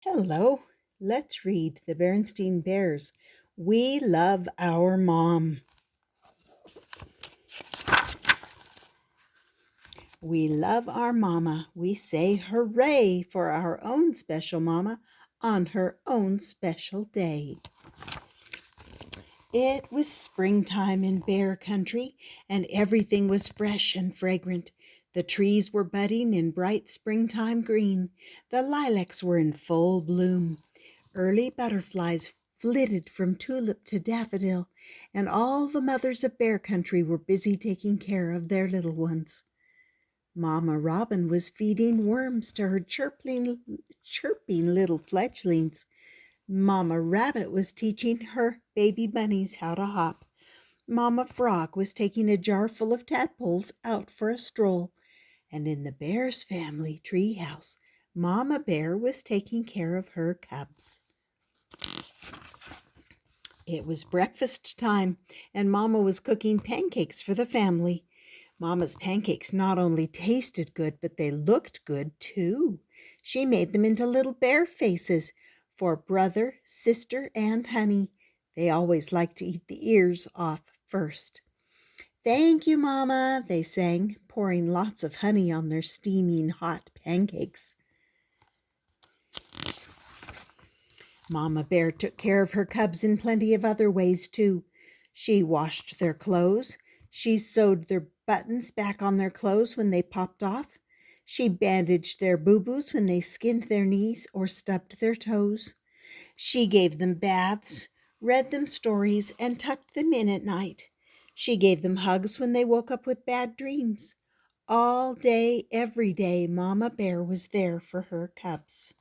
Hello, let's read The Berenstain Bears. We love our mom. We love our mama. We say hooray for our own special mama on her own special day. It was springtime in Bear Country, and everything was fresh and fragrant. The trees were budding in bright springtime green. The lilacs were in full bloom. Early butterflies flitted from tulip to daffodil, and all the mothers of Bear Country were busy taking care of their little ones. Mama Robin was feeding worms to her chirping little fledglings. Mama Rabbit was teaching her baby bunnies how to hop. Mama Frog was taking a jar full of tadpoles out for a stroll. And in the Bear's family treehouse, Mama Bear was taking care of her cubs. It was breakfast time, and Mama was cooking pancakes for the family. Mama's pancakes not only tasted good, but they looked good too. She made them into little bear faces for brother, sister, and honey. They always liked to eat the ears off first. "Thank you, Mama," they sang, pouring lots of honey on their steaming hot pancakes. Mama Bear took care of her cubs in plenty of other ways, too. She washed their clothes. She sewed their buttons back on their clothes when they popped off. She bandaged their boo-boos when they skinned their knees or stubbed their toes. She gave them baths, read them stories, and tucked them in at night. She gave them hugs when they woke up with bad dreams. All day, every day, Mama Bear was there for her cubs.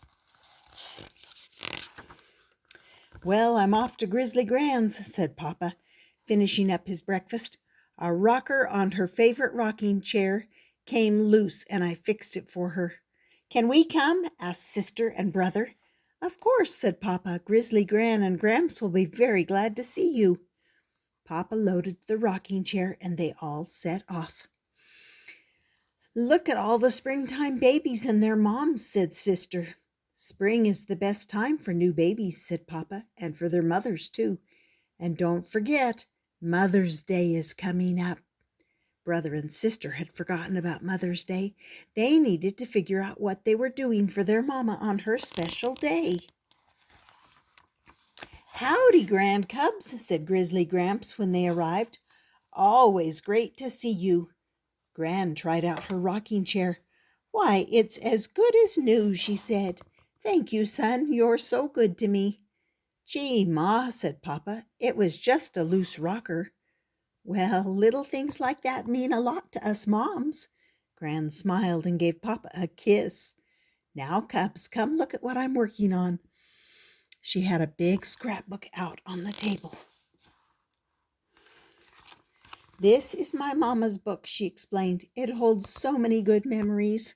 "Well, I'm off to Grizzly Grands," said Papa, finishing up his breakfast. "A rocker on her favorite rocking chair came loose, and I fixed it for her." "Can we come?" asked Sister and Brother. "Of course," said Papa. "Grizzly Gran and Gramps will be very glad to see you." Papa loaded the rocking chair, and they all set off. "Look at all the springtime babies and their moms," said Sister. "Spring is the best time for new babies," said Papa, "and for their mothers, too. And don't forget, Mother's Day is coming up." Brother and Sister had forgotten about Mother's Day. They needed to figure out what they were doing for their mama on her special day. "Howdy, Grand Cubs," said Grizzly Gramps when they arrived. "Always great to see you." Gran tried out her rocking chair. "Why, it's as good as new," she said. "Thank you, son. You're so good to me." "Gee, Ma," said Papa, "it was just a loose rocker." "Well, little things like that mean a lot to us moms." Gran smiled and gave Papa a kiss. "Now, cubs, come look at what I'm working on." She had a big scrapbook out on the table. "This is my mama's book," she explained. "It holds so many good memories."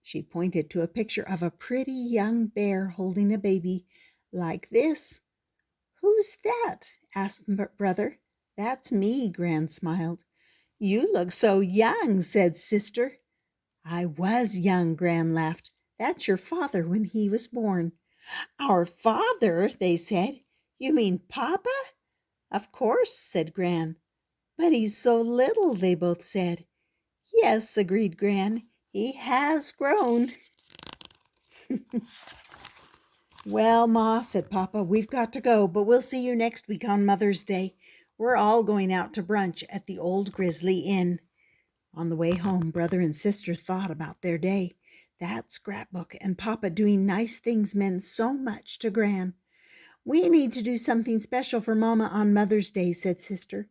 She pointed to a picture of a pretty young bear holding a baby, like this. "Who's that?" asked Brother. "That's me," Gran smiled. "You look so young," said Sister. "I was young," Gran laughed. "That's your father when he was born." "Our father," they said. "You mean Papa?" "Of course," said Gran. "But he's so little," they both said. "Yes," agreed Gran. "He has grown." "Well, Ma," said Papa, "we've got to go, but we'll see you next week on Mother's Day. We're all going out to brunch at the old Grizzly Inn." On the way home, Brother and Sister thought about their day. That scrapbook and Papa doing nice things meant so much to Gran. "We need to do something special for Mama on Mother's Day," said Sister.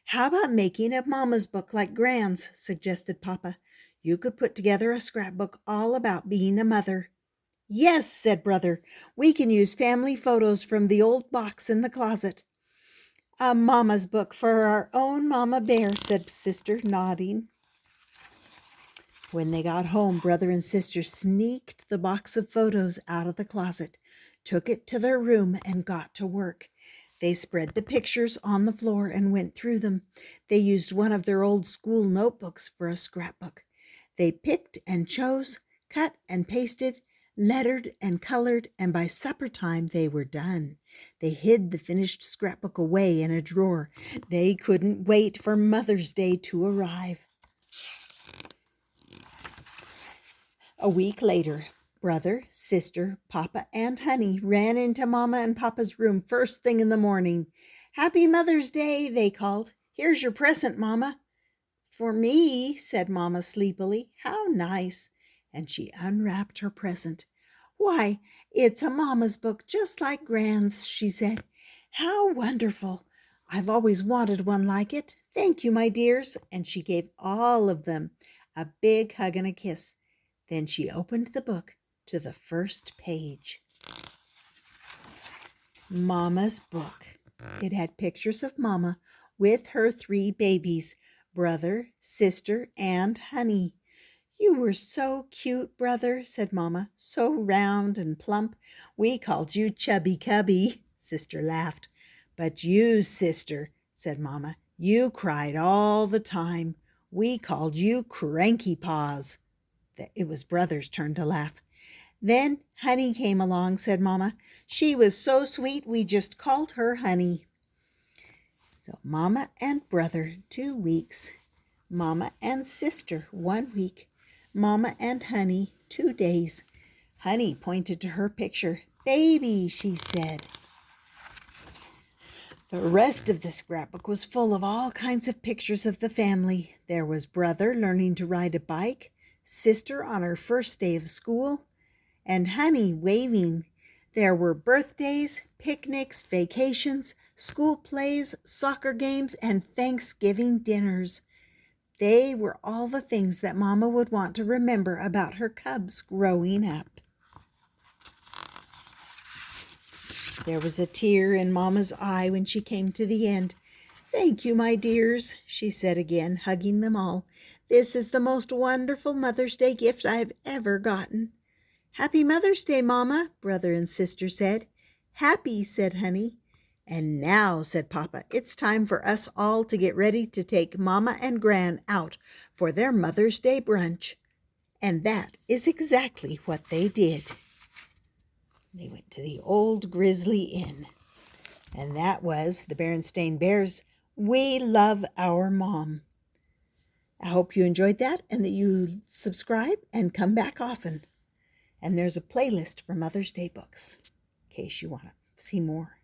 "How about making a Mama's book like Gran's?" suggested Papa. "You could put together a scrapbook all about being a mother." "Yes," said Brother. "We can use family photos from the old box in the closet." "A Mama's book for our own Mama Bear," said Sister, nodding. When they got home, Brother and Sister sneaked the box of photos out of the closet, took it to their room, and got to work. They spread the pictures on the floor and went through them. They used one of their old school notebooks for a scrapbook. They picked and chose, cut and pasted, lettered and colored, and by supper time they were done. They hid the finished scrapbook away in a drawer. They couldn't wait for Mother's Day to arrive. A week later, Brother, sister, Papa, and Honey ran into Mama and Papa's room first thing in the morning. "Happy Mother's Day," they called. "Here's your present, Mama." "For me," said Mama sleepily. "How nice." And she unwrapped her present. "Why, it's a Mama's book just like Gran's," she said. "How wonderful. I've always wanted one like it. Thank you, my dears." And she gave all of them a big hug and a kiss. Then she opened the book to the first page. Mama's book. It had pictures of Mama with her 3 babies, Brother, sister, and Honey. "You were so cute, Brother," said Mama, "so round and plump. We called you Chubby Cubby." Sister laughed. "But you, sister," said Mama, "you cried all the time. We called you Cranky Paws." It was Brother's turn to laugh. "Then Honey came along," said Mama. "She was so sweet we just called her Honey." So Mama and Brother 2 weeks, Mama and sister 1 week, Mama and Honey 2 days. Honey pointed to her picture. "Baby," she said. The rest of the scrapbook was full of all kinds of pictures of the family. There was Brother learning to ride a bike, sister on her first day of school, and Honey waving. There were birthdays, picnics, vacations, school plays, soccer games, and Thanksgiving dinners. They were all the things that Mama would want to remember about her cubs growing up. There was a tear in Mama's eye when she came to the end. "Thank you, my dears," she said again, hugging them all. "This is the most wonderful Mother's Day gift I've ever gotten." "Happy Mother's Day, Mama," Brother and sister said. "Happy," said Honey. "And now," said Papa, "it's time for us all to get ready to take Mama and Gran out for their Mother's Day brunch." And that is exactly what they did. They went to the old Grizzly Inn. And that was the Berenstain Bears' "We Love Our Mom." I hope you enjoyed that and that you subscribe and come back often. And there's a playlist for Mother's Day books in case you want to see more.